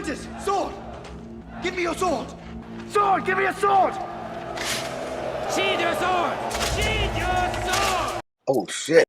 Quintus, sword! Give me your sword! Sword, give me a sword! Sheathe your sword! Sheathe your sword! Oh shit.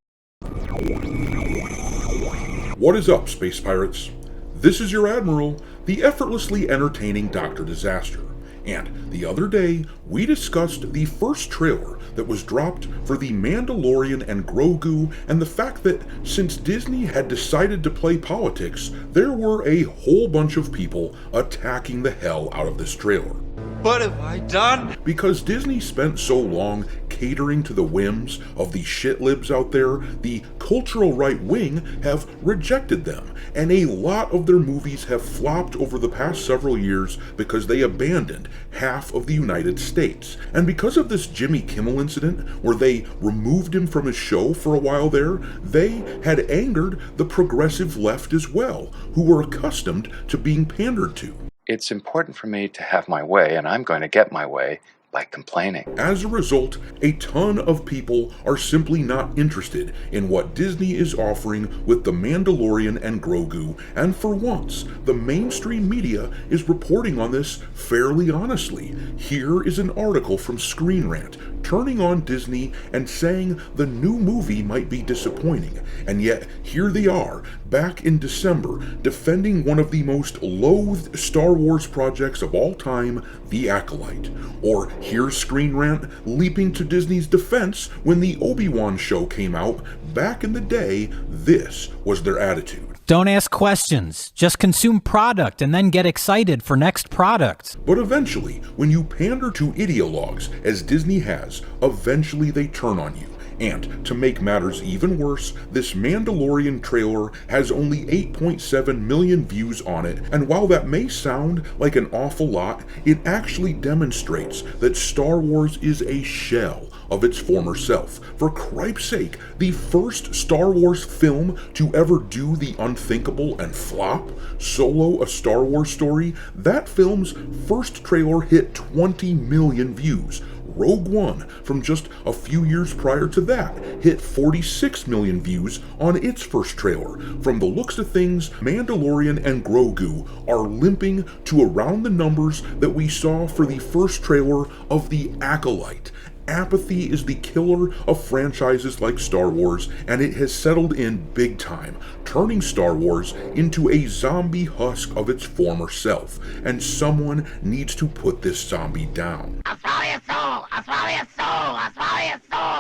What is up, space pirates? This is your Admiral, the effortlessly entertaining Dr. Disaster. And the other day, we discussed the first trailer that was dropped for the Mandalorian and Grogu, and the fact that since Disney had decided to play politics, there were a whole bunch of people attacking the hell out of this trailer. What have I done? Because Disney spent so long catering to the whims of the shitlibs out there, the cultural right wing have rejected them, and a lot of their movies have flopped over the past several years because they abandoned half of the United States. And because of this Jimmy Kimmel incident, where they removed him from his show for a while there, they had angered the progressive left as well, who were accustomed to being pandered to. It's important for me to have my way, and I'm going to get my way by complaining. As a result, a ton of people are simply not interested in what Disney is offering with The Mandalorian and Grogu, and for once, the mainstream media is reporting on this fairly honestly. Here is an article from Screen Rant turning on Disney and saying the new movie might be disappointing, and yet here they are, back in December, defending one of the most loathed Star Wars projects of all time, The Acolyte. Or here's Screen Rant leaping to Disney's defense when the Obi-Wan show came out back in the day. This was their attitude. Don't ask questions. Just consume product and then get excited for next product. But eventually, when you pander to ideologues, as Disney has, eventually they turn on you. And to make matters even worse, this Mandalorian trailer has only 8.7 million views on it, and while that may sound like an awful lot, it actually demonstrates that Star Wars is a shell of its former self. For cripe's sake, the first Star Wars film to ever do the unthinkable and flop, Solo: A Star Wars Story, that film's first trailer hit 20 million views. Rogue One, from just a few years prior to that, hit 46 million views on its first trailer. From the looks of things, Mandalorian and Grogu are limping to around the numbers that we saw for the first trailer of The Acolyte. Apathy is the killer of franchises like Star Wars, and it has settled in big time, turning Star Wars into a zombie husk of its former self, and someone needs to put this zombie down. I'll swallow your soul! I'll swallow your soul! I'll swallow your soul!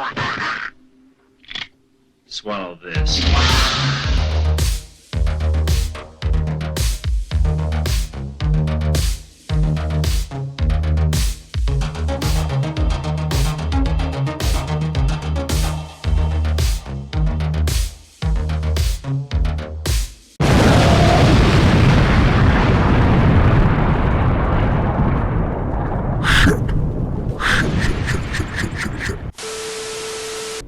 Swallow this.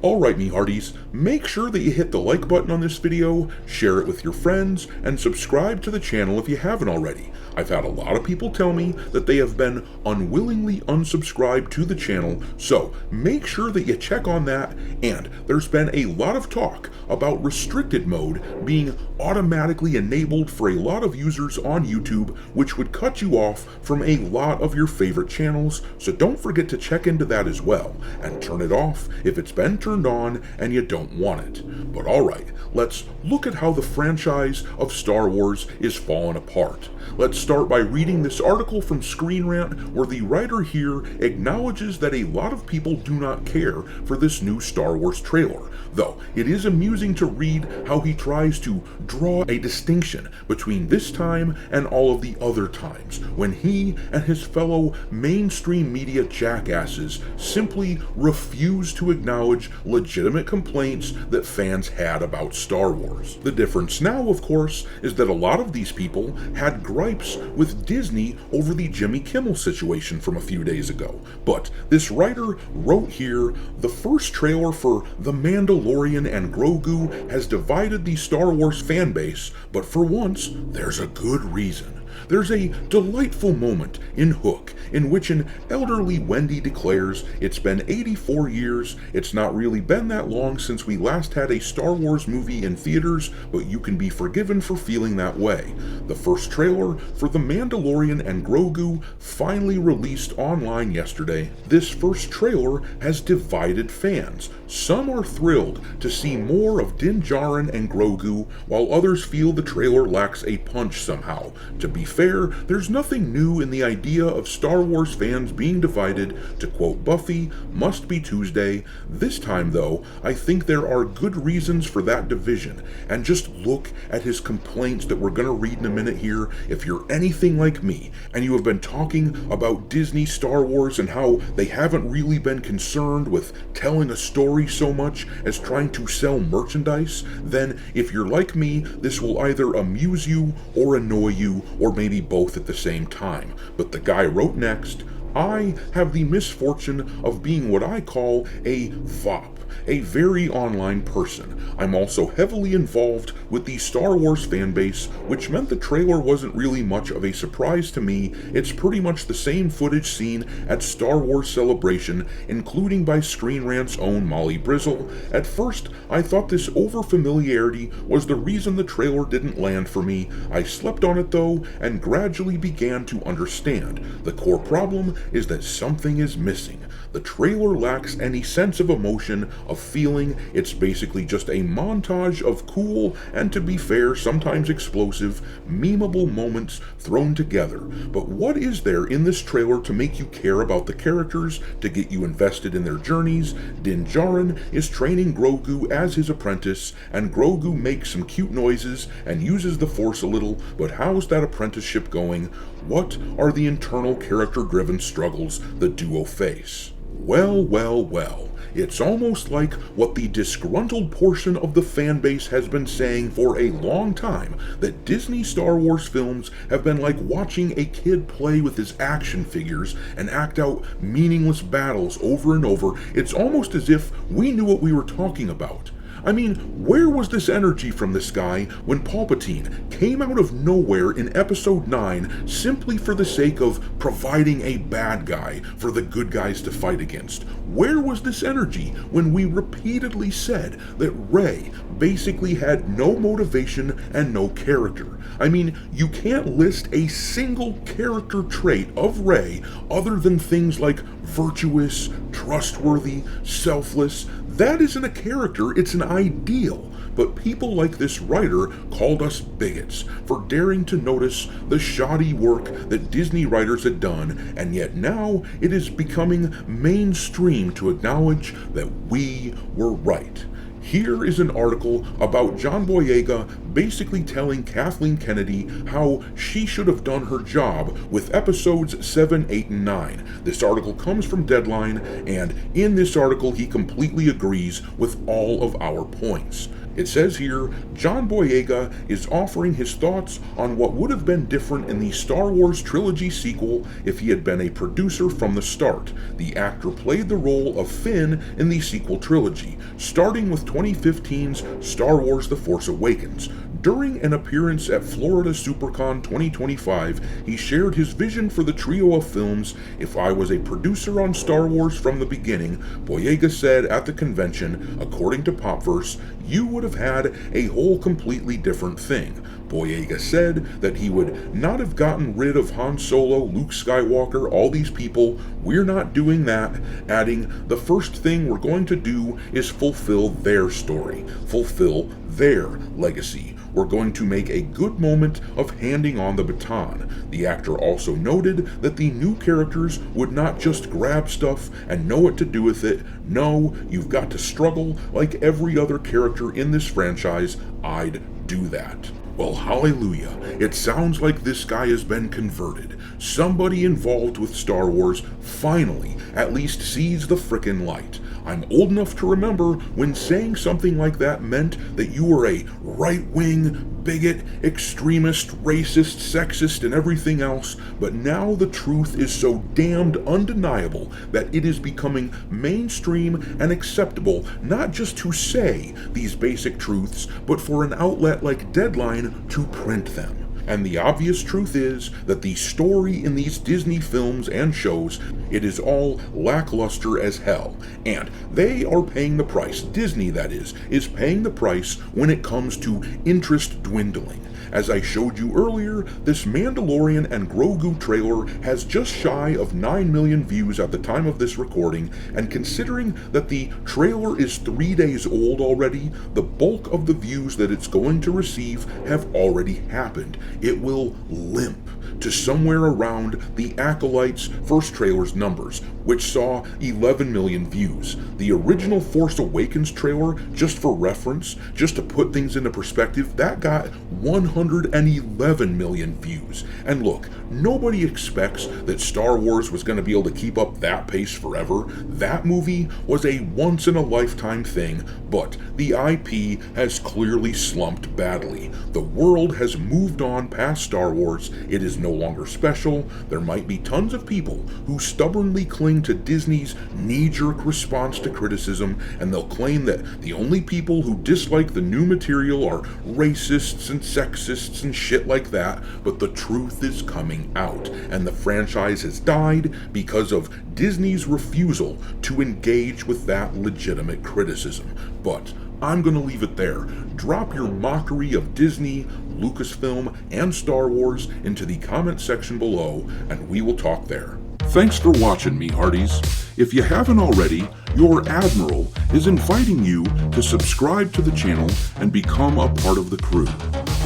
Alright me hearties, make sure that you hit the like button on this video, share it with your friends, and subscribe to the channel if you haven't already. I've had a lot of people tell me that they have been unwillingly unsubscribed to the channel, so make sure that you check on that. And there's been a lot of talk about restricted mode being automatically enabled for a lot of users on YouTube, which would cut you off from a lot of your favorite channels, so don't forget to check into that as well, and turn it off if it's been turned on and you don't want it. But alright, let's look at how the franchise of Star Wars is falling apart. Let's start by reading this article from Screen Rant, where the writer here acknowledges that a lot of people do not care for this new Star Wars trailer, though it is amusing to read how he tries to draw a distinction between this time and all of the other times, when he and his fellow mainstream media jackasses simply refuse to acknowledge legitimate complaints that fans had about Star Wars. The difference now, of course, is that a lot of these people had gripes with Disney over the Jimmy Kimmel situation from a few days ago. But this writer wrote here, the first trailer for The Mandalorian and Grogu has divided the Star Wars fan base, but for once, there's a good reason. There's a delightful moment in Hook in which an elderly Wendy declares it's been 84 years, it's not really been that long since we last had a Star Wars movie in theaters, but you can be forgiven for feeling that way. The first trailer for The Mandalorian and Grogu finally released online yesterday. This first trailer has divided fans. Some are thrilled to see more of Din Djarin and Grogu, while others feel the trailer lacks a punch somehow. To be fair, there's nothing new in the idea of Star Wars fans being divided. To quote Buffy, must be Tuesday. This time, though, I think there are good reasons for that division. And just look at his complaints that we're going to read in a minute here. If you're anything like me, and you have been talking about Disney Star Wars and how they haven't really been concerned with telling a story so much as trying to sell merchandise, then if you're like me, this will either amuse you or annoy you, or maybe both at the same time. But the guy wrote next, I have the misfortune of being what I call a VOP, a very online person. I'm also heavily involved with the Star Wars fanbase, which meant the trailer wasn't really much of a surprise to me. It's pretty much the same footage seen at Star Wars Celebration, including by Screen Rant's own Molly Brizzle. At first, I thought this over-familiarity was the reason the trailer didn't land for me. I slept on it though, and gradually began to understand. The core problem is that something is missing. The trailer lacks any sense of emotion, of feeling. It's basically just a montage of cool, and to be fair, sometimes explosive, memeable moments thrown together. But what is there in this trailer to make you care about the characters, to get you invested in their journeys? Din Djarin is training Grogu as his apprentice, and Grogu makes some cute noises and uses the Force a little, but how's that apprenticeship going? What are the internal character-driven struggles the duo face? Well, well, well. It's almost like what the disgruntled portion of the fanbase has been saying for a long time, that Disney Star Wars films have been like watching a kid play with his action figures and act out meaningless battles over and over. It's almost as if we knew what we were talking about. I mean, where was this energy from this guy when Palpatine came out of nowhere in Episode 9 simply for the sake of providing a bad guy for the good guys to fight against? Where was this energy when we repeatedly said that Rey basically had no motivation and no character? I mean, you can't list a single character trait of Rey other than things like virtuous, trustworthy, selfless. That isn't a character, it's an ideal. But people like this writer called us bigots for daring to notice the shoddy work that Disney writers had done, and yet now it is becoming mainstream to acknowledge that we were right. Here is an article about John Boyega basically telling Kathleen Kennedy how she should have done her job with episodes 7, 8, and 9. This article comes from Deadline, and in this article he completely agrees with all of our points. It says here, John Boyega is offering his thoughts on what would have been different in the Star Wars trilogy sequel if he had been a producer from the start. The actor played the role of Finn in the sequel trilogy, starting with 2015's Star Wars The Force Awakens. During an appearance at Florida SuperCon 2025, he shared his vision for the trio of films. If I was a producer on Star Wars from the beginning, Boyega said at the convention, according to Popverse, you would have had a whole completely different thing. Boyega said that he would not have gotten rid of Han Solo, Luke Skywalker, all these people. We're not doing that, adding, the first thing we're going to do is fulfill their story, fulfill their legacy. We're going to make a good moment of handing on the baton. The actor also noted that the new characters would not just grab stuff and know what to do with it. No, you've got to struggle like every other character in this franchise. I'd do that. Well, hallelujah. It sounds like this guy has been converted. Somebody involved with Star Wars finally at least sees the frickin' light. I'm old enough to remember when saying something like that meant that you were a right-wing, bigot, extremist, racist, sexist, and everything else, but now the truth is so damned undeniable that it is becoming mainstream and acceptable not just to say these basic truths, but for an outlet like Deadline to print them. And the obvious truth is that the story in these Disney films and shows, it is all lackluster as hell. And they are paying the price, Disney that is paying the price when it comes to interest dwindling. As I showed you earlier, this Mandalorian and Grogu trailer has just shy of 9 million views at the time of this recording, and considering that the trailer is 3 days old already, the bulk of the views that it's going to receive have already happened. It will limp to somewhere around the Acolyte's first trailer's numbers, which saw 11 million views. The original Force Awakens trailer, just for reference, just to put things into perspective, that got 111 million views. And look, nobody expects that Star Wars was going to be able to keep up that pace forever. That movie was a once-in-a-lifetime thing, but the IP has clearly slumped badly. The world has moved on past Star Wars. It is no longer special. There might be tons of people who stubbornly cling to Disney's knee-jerk response to criticism, and they'll claim that the only people who dislike the new material are racists and sexists and shit like that, but the truth is coming out, and the franchise has died because of Disney's refusal to engage with that legitimate criticism. But I'm going to leave it there. Drop your mockery of Disney, Lucasfilm, and Star Wars into the comment section below, and we will talk there. Thanks for watching me, Hearties. If you haven't already, your Admiral is inviting you to subscribe to the channel and become a part of the crew.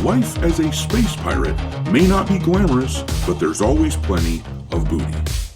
Life as a space pirate may not be glamorous, but there's always plenty of booty.